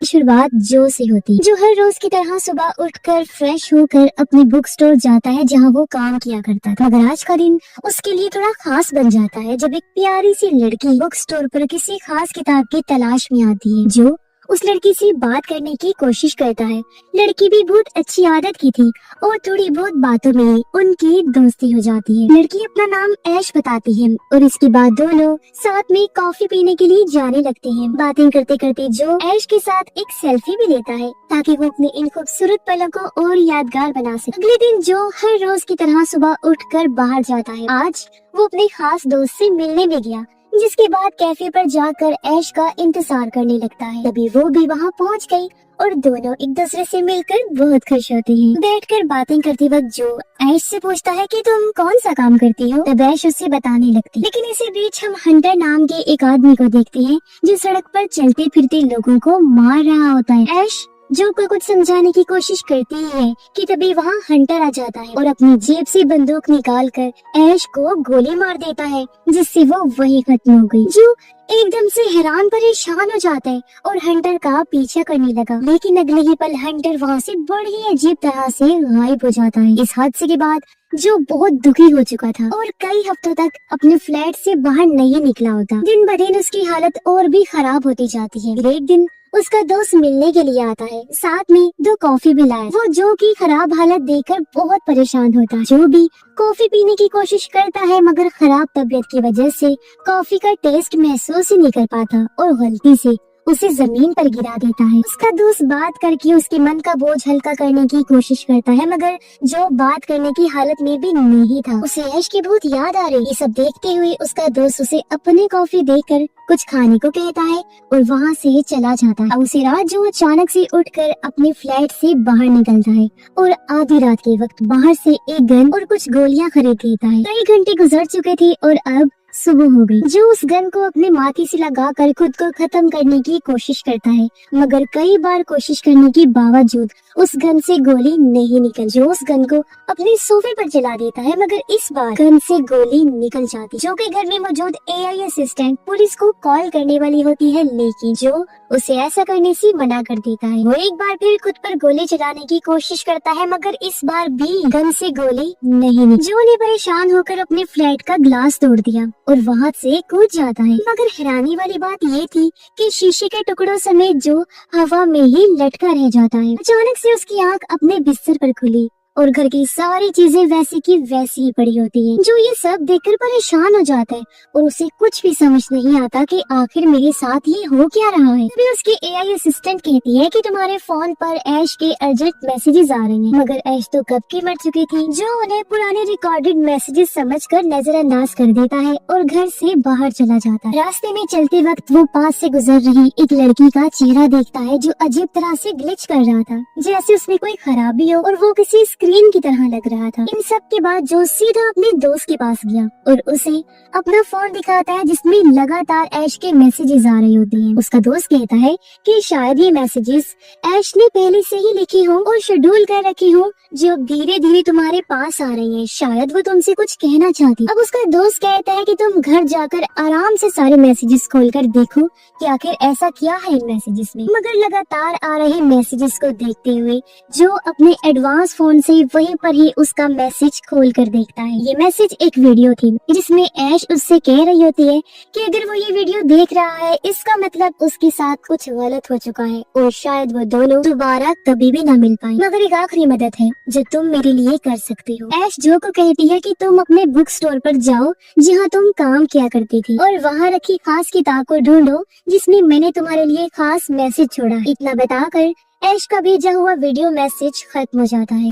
शुरुआत जो से होती है, जो हर रोज की तरह सुबह उठकर फ्रेश होकर अपनी बुक स्टोर जाता है जहाँ वो काम किया करता था। मगर आज का दिन उसके लिए थोड़ा खास बन जाता है जब एक प्यारी सी लड़की बुक स्टोर पर किसी खास किताब की तलाश में आती है जो उस लड़की से बात करने की कोशिश करता है। लड़की भी बहुत अच्छी आदत की थी और थोड़ी बहुत बातों में उनकी दोस्ती हो जाती है। लड़की अपना नाम ऐश बताती है और इसके बाद दोनों साथ में कॉफी पीने के लिए जाने लगते हैं। बातें करते करते जो ऐश के साथ एक सेल्फी भी लेता है ताकि वो अपने इन खूबसूरत पलों को और यादगार बना सके। अगले दिन जो हर रोज की तरह सुबह उठकर बाहर जाता है, आज वो अपने खास दोस्त से मिलने भी गया, जिसके बाद कैफे पर जाकर ऐश का इंतजार करने लगता है। तभी वो भी वहाँ पहुँच गई और दोनों एक दूसरे से मिलकर बहुत खुश होते हैं। बैठकर बातें करते वक्त जो ऐश से पूछता है कि तुम कौन सा काम करती हो, तब ऐश उससे बताने लगती। लेकिन इसी बीच हम हंटर नाम के एक आदमी को देखते हैं जो सड़क पर चलते फिरते लोगों को मार रहा होता है। ऐश जो को कुछ समझाने की कोशिश करती है कि तभी वहाँ हंटर आ जाता है और अपनी जेब से बंदूक निकालकर ऐश को गोली मार देता है, जिससे वो वही खत्म हो गई। जो एकदम से हैरान परेशान हो जाता है और हंटर का पीछा करने लगा, लेकिन अगले ही पल हंटर वहाँ से बड़ी अजीब तरह से गायब हो जाता है। इस हादसे के बाद जो बहुत दुखी हो चुका था और कई हफ्तों तक अपने फ्लैट से बाहर नहीं निकला होता, दिन ब दिन उसकी हालत और भी खराब होती जाती है। फिर एक दिन उसका दोस्त मिलने के लिए आता है, साथ में 2 कॉफी भी लाया। वो जो की खराब हालत देखकर बहुत परेशान होता है। जो भी कॉफी पीने की कोशिश करता है मगर खराब तबीयत की वजह से कॉफी का टेस्ट महसूस ही नहीं कर पाता और गलती से उसे जमीन पर गिरा देता है। उसका दोस्त बात करके उसके मन का बोझ हल्का करने की कोशिश करता है, मगर जो बात करने की हालत में भी नहीं था। उसे ऐश की बहुत याद आ रही। ये सब देखते हुए उसका दोस्त उसे अपनी कॉफी देकर कुछ खाने को कहता है और वहाँ से चला जाता है। उसी रात जो अचानक से उठकर अपने फ्लैट से बाहर निकलता है और आधी रात के वक्त बाहर से एक गन और कुछ गोलियां खरीद लेता है। कई घंटे गुजर चुके थे और अब सुबह हो गई। जो उस गन को अपने माथे से लगाकर खुद को खत्म करने की कोशिश करता है, मगर कई बार कोशिश करने के बावजूद उस गन से गोली नहीं निकल। जो उस गन को अपने सोफे पर जला देता है, मगर इस बार गन से गोली निकल जाती। जो के घर में मौजूद एआई असिस्टेंट पुलिस को कॉल करने वाली होती है, लेकिन जो उसे ऐसा करने से मना कर देता है। वो एक बार फिर खुद पर गोली चलाने की कोशिश करता है, मगर इस बार भी गन से गोली नहीं निकली। जो ने परेशान होकर अपने फ्लैट का ग्लास तोड़ दिया और वहाँ से कूद जाता है। मगर हैरानी वाली बात ये थी कि शीशे के टुकड़ों समेत जो हवा में ही लटका रह जाता है। अचानक से उसकी आंख अपने बिस्तर पर खुली और घर की सारी चीजें वैसी की वैसी ही पड़ी होती हैं। जो ये सब देखकर परेशान हो जाता है और उसे कुछ भी समझ नहीं आता कि आखिर मेरे साथ ये हो क्या रहा है। तभी उसकी एआई असिस्टेंट कहती है कि तुम्हारे फोन पर ऐश के अर्जेंट मैसेजेस आ रहे हैं, मगर ऐश तो कब की मर चुकी थी। जो उन्हें पुराने रिकॉर्डेड मैसेजेस समझकर नजरअंदाज कर देता है और घर से बाहर चला जाता है। रास्ते में चलते वक्त वो पास से गुजर रही एक लड़की का चेहरा देखता है जो अजीब तरह से ग्लिच कर रहा था, जैसे उसमें कोई खराबी हो और वो किसी स्क्रीन की तरह लग रहा था। इन सब के बाद जो सीधा अपने दोस्त के पास गया और उसे अपना फोन दिखाता है जिसमें लगातार ऐश के मैसेजेस आ रहे होते हैं। उसका दोस्त कहता है कि शायद ये मैसेजेस ऐश ने पहले से ही लिखे हों और शेड्यूल कर रखे हों, जो धीरे धीरे तुम्हारे पास आ रही हैं। शायद वो तुमसे कुछ कहना चाहती। अब उसका दोस्त कहता है कि तुम घर जाकर आराम से सारे मैसेजेस खोलकर देखो कि आखिर ऐसा क्या है इन मैसेजेस में। मगर लगातार आ रहे मैसेजेस को देखते हुए जो अपने एडवांस फोन से वहीं पर ही उसका मैसेज खोल कर देखता है। ये मैसेज एक वीडियो थी जिसमें ऐश उससे कह रही होती है कि अगर वो ये वीडियो देख रहा है इसका मतलब उसके साथ कुछ गलत हो चुका है और शायद वो दोनों दोबारा कभी भी ना मिल पाए। मगर एक आखिरी मदद है जो तुम मेरे लिए कर सकते हो। ऐश जो को कहती है कि तुम अपने बुक स्टोर पर जाओ जहाँ तुम काम किया करती थी और वहाँ रखी खास किताब को ढूंढो जिसमें मैंने तुम्हारे लिए खास मैसेज छोड़ा। इतना बताकर ऐश का भेजा हुआ वीडियो मैसेज खत्म हो जाता है।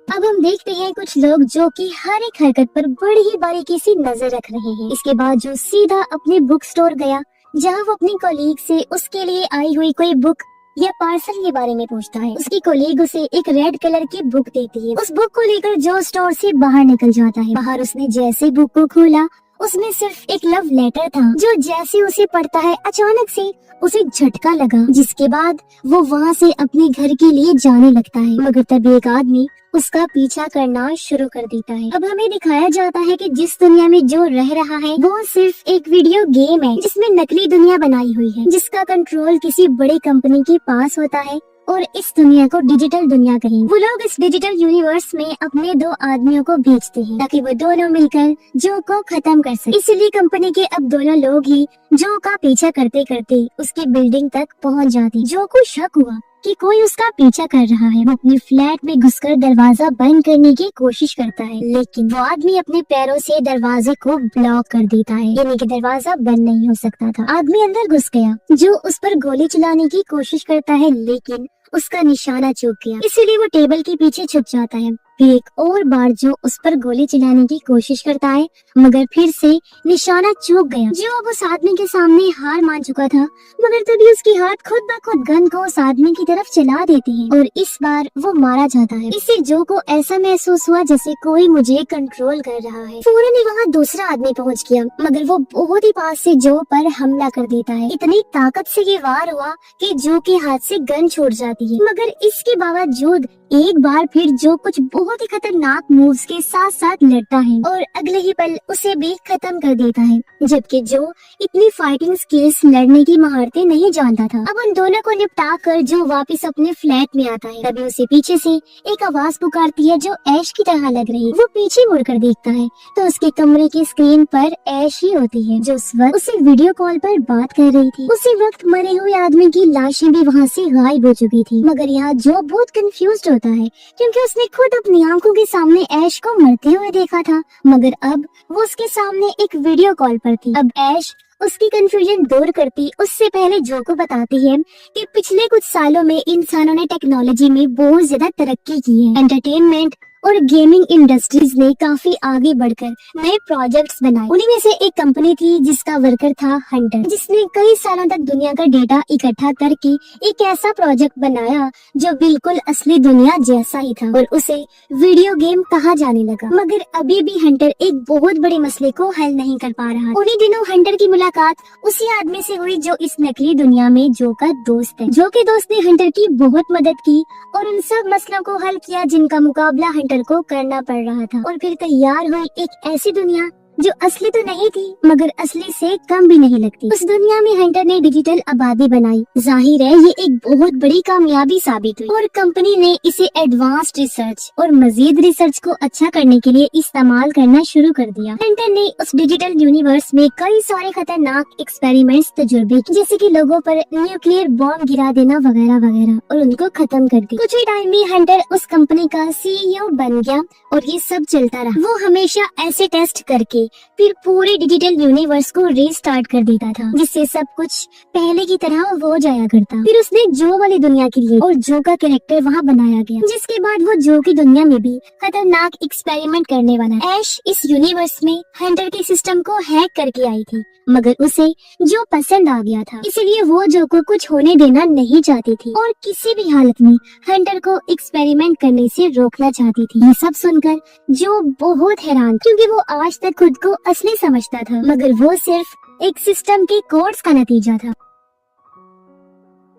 अब हम देखते हैं कुछ लोग जो कि हर एक हरकत पर बड़ी ही बारीकी से नजर रख रहे हैं। इसके बाद जो सीधा अपने बुक स्टोर गया जहां वो अपनी कोलीग से उसके लिए आई हुई कोई बुक या पार्सल के बारे में पूछता है। उसकी कोलीग उसे एक रेड कलर की बुक देती है। उस बुक को लेकर जो स्टोर से बाहर निकल जाता है। बाहर उसने जैसे बुक को खोला उसमें सिर्फ एक लव लेटर था जो जैसे उसे पढ़ता है अचानक से उसे झटका लगा, जिसके बाद वो वहाँ से अपने घर के लिए जाने लगता है। मगर तभी एक आदमी उसका पीछा करना शुरू कर देता है। अब हमें दिखाया जाता है कि जिस दुनिया में जो रह रहा है वो सिर्फ एक वीडियो गेम है जिसमें नकली दुनिया बनाई हुई है, जिसका कंट्रोल किसी बड़ी कंपनी के पास होता है और इस दुनिया को डिजिटल दुनिया कहेंगे। वो लोग इस डिजिटल यूनिवर्स में अपने दो आदमियों को भेजते हैं ताकि वो दोनों मिलकर जो को खत्म कर सके। इसलिए कंपनी के अब दोनों लोग ही जो का पीछा करते करते उसकी बिल्डिंग तक पहुंच जाते। जो को शक हुआ कि कोई उसका पीछा कर रहा है। वो अपने फ्लैट में घुसकर दरवाजा बंद करने की कोशिश करता है, लेकिन वो आदमी अपने पैरों से दरवाजे को ब्लॉक कर देता है, यानी कि दरवाजा बंद नहीं हो सकता था। आदमी अंदर घुस गया, जो उस पर गोली चलाने की कोशिश करता है, लेकिन उसका निशाना चूक गया, इसीलिए वो टेबल के पीछे छुप जाता है। फिर एक और बार जो उस पर गोली चलाने की कोशिश करता है, मगर फिर से निशाना चूक गया। जो अब उस आदमी के सामने हार मान चुका था, मगर तभी उसकी हाथ खुद ब खुद गन को उस आदमी की तरफ चला देती है और इस बार वो मारा जाता है। इससे जो को ऐसा महसूस हुआ जैसे कोई मुझे कंट्रोल कर रहा है। फौरन ही वहाँ दूसरा आदमी पहुँच गया, मगर वो बहुत ही पास से जो पर हमला कर देता है। इतनी ताकत से ये वार हुआ कि जो के हाथ से गन छूट जाती है, मगर इसके बावजूद एक बार फिर जो कुछ बहुत ही खतरनाक मूव्स के साथ साथ लड़ता है और अगले ही पल उसे भी खत्म कर देता है, जबकि जो इतनी फाइटिंग स्किल्स लड़ने की महारतें नहीं जानता था। अब उन दोनों को निपटा कर जो वापस अपने फ्लैट में आता है, तभी उसे पीछे से एक आवाज पुकारती है जो ऐश की तरह लग रही है। वो पीछे मुड़कर देखता है तो उसके कमरे की स्क्रीन पर ऐश ही होती है, जो उस वक्त उसे वीडियो कॉल पर बात कर रही थी। उसी वक्त मरे हुए आदमी की लाशें भी वहाँ से गायब हो चुकी थी, मगर यहाँ जो बहुत कंफ्यूज्ड होता है क्योंकि उसने खुद अपनी आंखों के सामने ऐश को मरते हुए देखा था, मगर अब वो उसके सामने एक वीडियो कॉल पर थी। अब ऐश उसकी कंफ्यूजन दूर करती उससे पहले जो को बताती है कि पिछले कुछ सालों में इंसानों ने टेक्नोलॉजी में बहुत ज्यादा तरक्की की है। एंटरटेनमेंट और गेमिंग इंडस्ट्रीज ने काफी आगे बढ़कर नए प्रोजेक्ट्स बनाए। उन्हीं में से एक कंपनी थी जिसका वर्कर था हंटर, जिसने कई सालों तक दुनिया का डेटा इकट्ठा करके एक ऐसा प्रोजेक्ट बनाया जो बिल्कुल असली दुनिया जैसा ही था और उसे वीडियो गेम कहा जाने लगा। मगर अभी भी हंटर एक बहुत बड़े मसले को हल नहीं कर पा रहा। उन्हीं दिनों हंटर की मुलाकात उसी आदमी से हुई जो इस नकली दुनिया में जो का दोस्त है। जो के दोस्त ने हंटर की बहुत मदद की और उन सब मसलों को हल किया जिनका मुकाबला हंटर को करना पड़ रहा था। और फिर तैयार हुई एक ऐसी दुनिया जो असली तो नहीं थी मगर असली से कम भी नहीं लगती। उस दुनिया में हंटर ने डिजिटल आबादी बनाई। जाहिर है ये एक बहुत बड़ी कामयाबी साबित हुई और कंपनी ने इसे एडवांस्ड रिसर्च और मजीद रिसर्च को अच्छा करने के लिए इस्तेमाल करना शुरू कर दिया। हंटर ने उस डिजिटल यूनिवर्स में कई सारे खतरनाक एक्सपेरिमेंट्स तजुर्बे किए, जैसे कि लोगों पर न्यूक्लियर बॉम्ब गिरा देना वगैरह वगैरह, और उनको खत्म कर दिया। कुछ ही टाइम में हंटर उस कंपनी का CEO बन गया और ये सब चलता रहा। वो हमेशा ऐसे टेस्ट करके फिर पूरे डिजिटल यूनिवर्स को रीस्टार्ट कर देता था, जिससे सब कुछ पहले की तरह हो जाया करता। फिर उसने जो वाली दुनिया के लिए और जो का कैरेक्टर वहाँ बनाया गया, जिसके बाद वो जो की दुनिया में भी खतरनाक एक्सपेरिमेंट करने वाला। ऐश इस यूनिवर्स में हंटर के सिस्टम को हैक करके आई थी, मगर उसे जो पसंद आ गया था, इसीलिए वो जो को कुछ होने देना नहीं चाहती थी और किसी भी हालत में हंटर को एक्सपेरिमेंट करने से रोकना चाहती थी। ये सब सुनकर जो बहुत हैरान, क्योंकि वो आज तक खुद को असली समझता था, मगर वो सिर्फ एक सिस्टम के कोड्स का नतीजा था।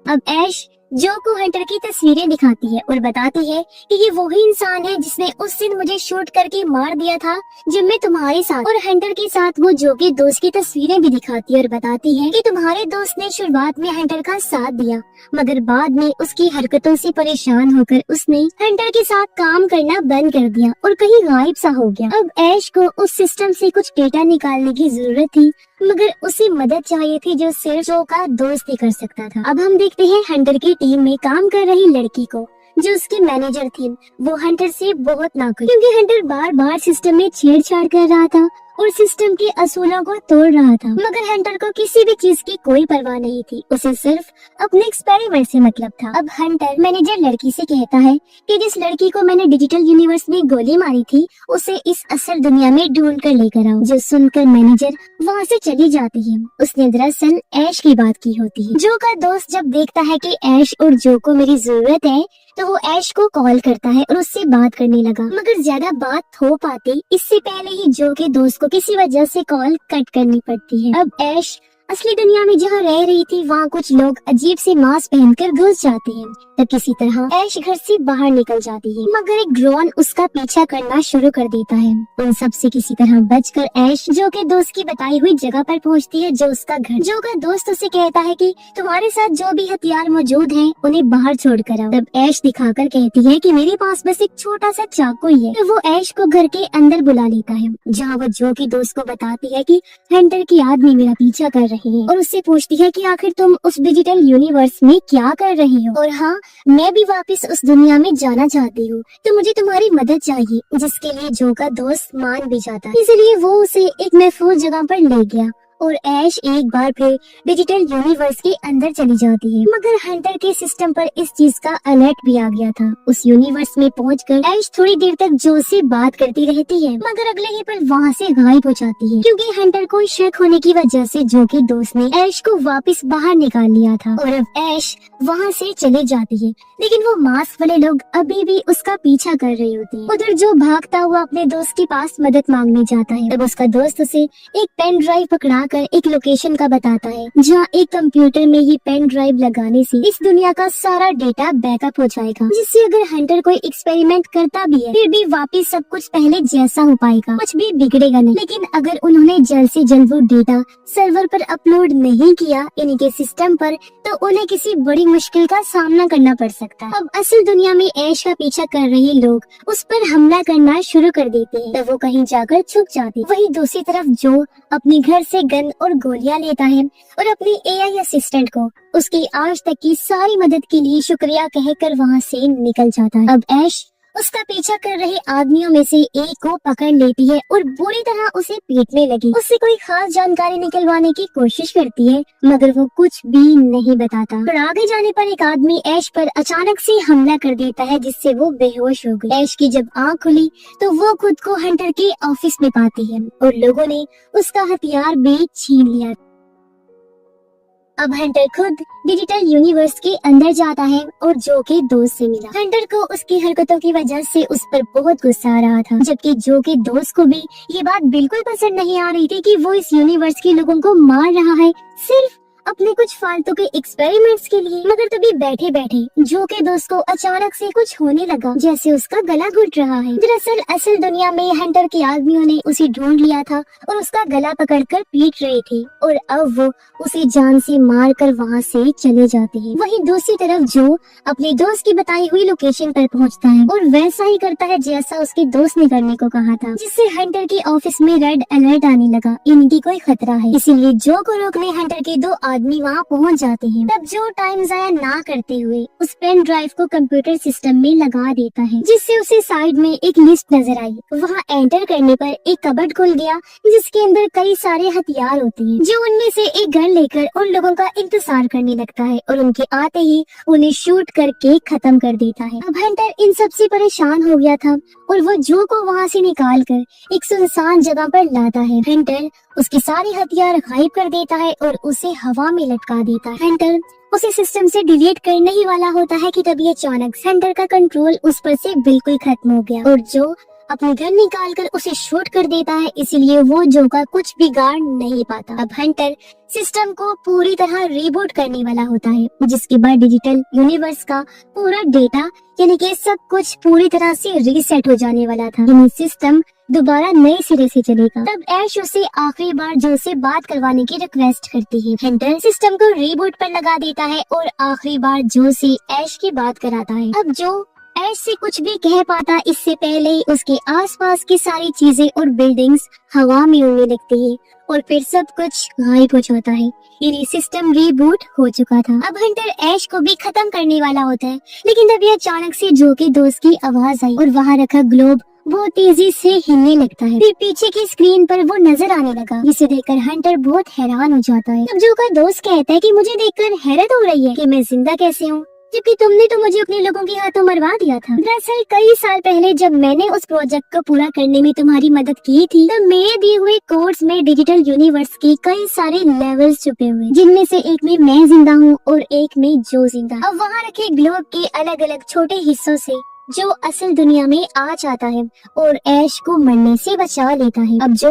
अब ऐश जो को हंटर की तस्वीरें दिखाती है और बताती है कि ये वही इंसान है जिसने उस दिन मुझे शूट करके मार दिया था जब मैं तुम्हारे साथ। और हंटर के साथ वो जो के दोस्त की तस्वीरें भी दिखाती है और बताती है कि तुम्हारे दोस्त ने शुरुआत में हंटर का साथ दिया, मगर बाद में उसकी हरकतों से परेशान होकर उसने हंटर के साथ काम करना बंद कर दिया और कहीं गायब सा हो गया। अब ऐश को उस सिस्टम से कुछ डेटा निकालने की जरूरत थी, मगर उसे मदद चाहिए थी जो सिर्फ जो का दोस्त ही कर सकता था। अब हम देखते हैं हंटर की टीम में काम कर रही लड़की को, जो उसकी मैनेजर थी। वो हंटर से बहुत नाखुश, क्योंकि हंटर बार बार सिस्टम में छेड़छाड़ कर रहा था और सिस्टम के असूलों को तोड़ रहा था। मगर हंटर को किसी भी चीज की कोई परवाह नहीं थी, उसे सिर्फ अपने एक्सपेरिमेंट से मतलब था। अब हंटर मैनेजर लड़की से कहता है कि जिस लड़की को मैंने डिजिटल यूनिवर्स में गोली मारी थी उसे इस असल दुनिया में ढूंढ कर लेकर आओ। जो सुनकर मैनेजर वहाँ से चली जाती है। उसने दरअसल ऐश की बात की होती है। जो का दोस्त जब देखता है कि ऐश और जो को मेरी जरूरत है, तो वो ऐश को कॉल करता है और उससे बात करने लगा, मगर ज्यादा बात हो पाती इससे पहले ही जो के दोस्त को किसी वजह से कॉल कट करनी पड़ती है। अब ऐश असली दुनिया में जहाँ रह रही थी वहाँ कुछ लोग अजीब से मास्क पहनकर घुस जाते हैं। तब किसी तरह ऐश घर से बाहर निकल जाती है, मगर एक ड्रोन उसका पीछा करना शुरू कर देता है। उन सब से किसी तरह बचकर ऐश जो के दोस्त की बताई हुई जगह पर पहुँचती है, जो उसका घर। जो का दोस्त उसे कहता है कि तुम्हारे साथ जो भी हथियार मौजूद हैं उन्हें बाहर छोड़ कर आओ। तब ऐश दिखाकर कहती है कि मेरे पास बस एक छोटा सा चाकू ही है। तो वो ऐश को घर के अंदर बुला लेता है, जहाँ वो जो के दोस्त को बताती है कि हंटर की आदमी मेरा पीछा कर रही है और उससे पूछती है कि आखिर तुम उस डिजिटल यूनिवर्स में क्या कर रही हो, और हाँ, मैं भी वापस उस दुनिया में जाना चाहती हूँ, तो मुझे तुम्हारी मदद चाहिए। जिसके लिए जो का दोस्त मान भी जाता है, इसलिए वो उसे एक महफूज जगह पर ले गया और ऐश एक बार फिर डिजिटल यूनिवर्स के अंदर चली जाती है। मगर हंटर के सिस्टम पर इस चीज का अलर्ट भी आ गया था। उस यूनिवर्स में पहुंचकर ऐश थोड़ी देर तक जो से बात करती रहती है, मगर अगले ही पल वहाँ से गायब हो जाती है, क्योंकि हंटर को शक होने की वजह से जो के दोस्त ने ऐश को वापस बाहर निकाल लिया था। और अब ऐश वहाँ से चले जाती है, लेकिन वो मास्क वाले लोग अभी भी उसका पीछा कर रहे होते हैं। उधर जो भागता हुआ अपने दोस्त के पास मदद मांगने जाता है, तब उसका दोस्त उसे एक पेन ड्राइव पकड़ा कर एक लोकेशन का बताता है, जहाँ एक कंप्यूटर में ही पेन ड्राइव लगाने से इस दुनिया का सारा डेटा बैकअप हो जाएगा, जिससे अगर हंटर कोई एक्सपेरिमेंट करता भी है फिर भी वापस सब कुछ पहले जैसा हो पाएगा, कुछ भी बिगड़ेगा नहीं। लेकिन अगर उन्होंने जल्द से जल्द वो डेटा सर्वर पर अपलोड नहीं किया इनके सिस्टम पर, तो उन्हें किसी बड़ी मुश्किल का सामना करना पड़ सकता है। अब असल दुनिया में ऐश का पीछा कर रहे लोग उस पर हमला करना शुरू कर देते हैं, तब वो कहीं जाकर छुप जाती। वहीं दूसरी तरफ जो अपने घर से गन और गोलियां लेता है और अपनी एआई असिस्टेंट को उसकी आज तक की सारी मदद के लिए शुक्रिया कहकर वहाँ से निकल जाता है। अब ऐश उसका पीछा कर रहे आदमियों में से एक को पकड़ लेती है और बुरी तरह उसे पीटने लगी। उससे कोई खास जानकारी निकलवाने की कोशिश करती है, मगर वो कुछ भी नहीं बताता। और आगे जाने पर एक आदमी ऐश पर अचानक से हमला कर देता है, जिससे वो बेहोश हो गई। ऐश की जब आँख खुली तो वो खुद को हंटर के ऑफिस में पाती है और लोगों ने उसका हथियार भी छीन लिया। अब हंटर खुद डिजिटल यूनिवर्स के अंदर जाता है और जो के दोस्त से मिला। हंटर को उसकी हरकतों की वजह से उस पर बहुत गुस्सा आ रहा था, जबकि जो के दोस्त को भी ये बात बिल्कुल पसंद नहीं आ रही थी कि वो इस यूनिवर्स के लोगों को मार रहा है सिर्फ अपने कुछ फालतू के एक्सपेरिमेंट्स के लिए। मगर तभी बैठे बैठे जो के दोस्त को अचानक से कुछ होने लगा, जैसे उसका गला घुट रहा है। दरअसल असल दुनिया में हंटर के आदमियों ने उसे ढूंढ लिया था और उसका गला पकड़कर पीट रहे थे, और अब वो उसे जान से मार कर वहाँ से चले जाते हैं। वहीं दूसरी तरफ जो अपने दोस्त की बताई हुई लोकेशन पर पहुँचता है और वैसा ही करता है जैसा उसके दोस्त ने करने को कहा था, जिससे हंटर के ऑफिस में रेड अलर्ट आने लगा, इनकी कोई खतरा है। इसीलिए जो को रोकने हंटर के दो आदमी वहाँ पहुँच जाते हैं। तब जो टाइम जाया ना करते हुए उस पेन ड्राइव को कंप्यूटर सिस्टम में लगा देता है, जिससे उसे साइड में एक लिस्ट नजर आई। वहाँ एंटर करने पर एक कबर्ड खुल गया, जिसके अंदर कई सारे हथियार होते हैं। जो उनमें से एक गन लेकर उन लोगों का इंतजार करने लगता है और उनके आते ही उन्हें शूट करके खत्म कर देता है। अब हंटर इन सब से परेशान हो गया था और वो जो को वहाँ से निकाल कर एक सुनसान जगह पर लाता है। हंटर उसके सारे हथियार गायब कर देता है और उसे हवा में लटका देता है। हंटर उसे सिस्टम से डिलीट करने ही वाला होता है कि तभी अचानक हंटर का कंट्रोल उस पर से बिल्कुल खत्म हो गया और जो अपनी गन निकाल कर उसे शूट कर देता है, इसीलिए वो जो का कुछ बिगाड़ नहीं पाता। अब हंटर सिस्टम को पूरी तरह रीबूट करने वाला होता है, जिसके बाद डिजिटल यूनिवर्स का पूरा डेटा यानी कि सब कुछ पूरी तरह से रीसेट हो जाने वाला था, यानी सिस्टम दोबारा नए सिरे से चलेगा। तब ऐश उसे आखिरी बार जो से बात करवाने की रिक्वेस्ट करती है। हंटर सिस्टम को रीबूट पर लगा देता है और आखिरी बार जो से ऐश की बात कराता है। अब जो ऐश से कुछ भी कह पाता इससे पहले ही उसके आसपास की सारी चीजें और बिल्डिंग्स हवा में उड़ने लगती है और फिर सब कुछ गायब हो जाता है, यानी सिस्टम रीबूट हो चुका था। अब हंटर ऐश को भी खत्म करने वाला होता है, लेकिन तभी अचानक से जो के दोस्त की आवाज आई और वहाँ रखा ग्लोब बहुत तेजी से हिलने लगता है। फिर पीछे की स्क्रीन पर वो नजर आने लगा, जिसे देखकर हंटर बहुत हैरान हो जाता है। अब जो का दोस्त कहता है कि मुझे देखकर हैरत हो रही है कि मैं जिंदा कैसे हूँ। क्योंकि तुमने तो मुझे अपने लोगों के हाथों मरवा दिया था। दरअसल कई साल पहले जब मैंने उस प्रोजेक्ट को पूरा करने में तुम्हारी मदद की थी, तब मेरे दिए हुए कोर्स में डिजिटल यूनिवर्स के कई सारे लेवल्स छुपे हुए, जिनमें से एक में मैं जिंदा हूँ और एक में जो जिंदा। अब वहाँ रखे ग्लोब के अलग अलग छोटे हिस्सों से जो असल दुनिया में आ जाता है और ऐश को मरने से बचा लेता है। अब जो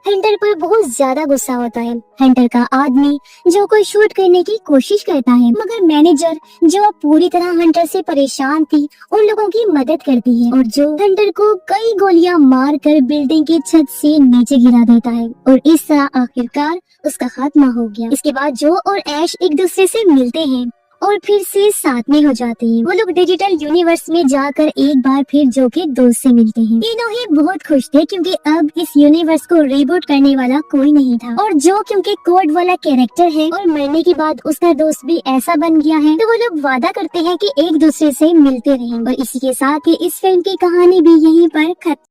हंटर पर बहुत ज्यादा गुस्सा होता है। हंटर का आदमी जो को शूट करने की कोशिश करता है, मगर मैनेजर जो अब पूरी तरह हंटर से परेशान थी उन लोगों की मदद करती है और जो हंटर को कई गोलियां मार कर बिल्डिंग की छत से नीचे गिरा देता है और इस तरह आखिरकार उसका खात्मा हो गया। इसके बाद जो और ऐश एक दूसरे से मिलते हैं और फिर से साथ में हो जाते हैं। वो लोग डिजिटल यूनिवर्स में जाकर एक बार फिर जो के दोस्त से मिलते हैं। तीनों ही बहुत खुश थे क्योंकि अब इस यूनिवर्स को रिबूट करने वाला कोई नहीं था और जो क्योंकि कोड वाला कैरेक्टर है और मरने के बाद उसका दोस्त भी ऐसा बन गया है, तो वो लोग वादा करते हैं कि एक दूसरे से मिलते रहेंगे। और इसी के साथ ही इस फिल्म की कहानी भी यहीं पर खत्म